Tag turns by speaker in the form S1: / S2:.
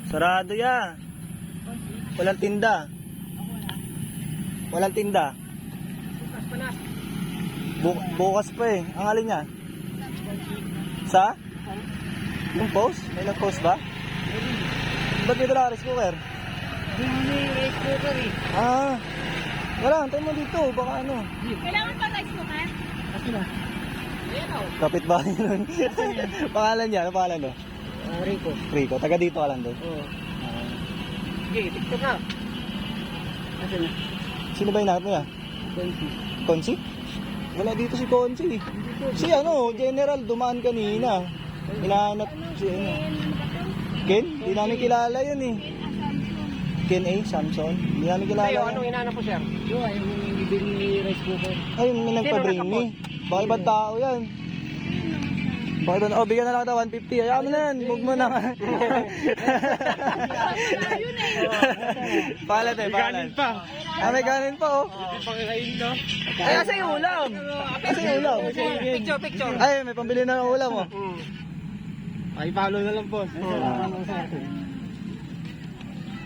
S1: Sarado ya. Walang tinda. Walang tinda.
S2: Bukas pa na.
S1: Bukas pa eh. Ang alin niya? Sa? Yung post? May nag-post ba? Ba't dito na rice cooker?
S2: Hindi rice cooker eh.
S1: Ah. Wala, tayo mo dito. Baka ano.
S3: Kailangan pa rice cooker?
S2: Kasi na. Ayan o.
S1: Kapit ba yun? Pangalan niya? Ano pangalan do?
S2: Rico.
S1: Rico. Taga dito ka lang doon.
S2: Oo. Sige, tiktok na. Kasi na.
S1: Sino ba hinahanap niya? Konsi? Wala dito si Konsi. Si ano, General, dumaan kanina. Hinahanap si ano. Ken? Hindi namin kilala yun eh. Ken A. Samson? Hindi namin kilala
S2: Tayo,
S1: yun.
S2: anong inaanap po sir? Yung bibili ni rice cooker.
S1: Ayun, may nagpa-bring me. Baka ibang tao yan. Baka ibang, oh, bigyan na lang kita 150. Ayaw mo na yan, huwag mo na. Palat eh, palat. Ah, may kanin pa oh.
S2: Pangkain to.
S1: Ay, asa yung ulam? Asa yung ulam?
S2: Picture, picture.
S1: Ay, may pambili na ng ulam oh.
S2: Ay, follow na lang boss.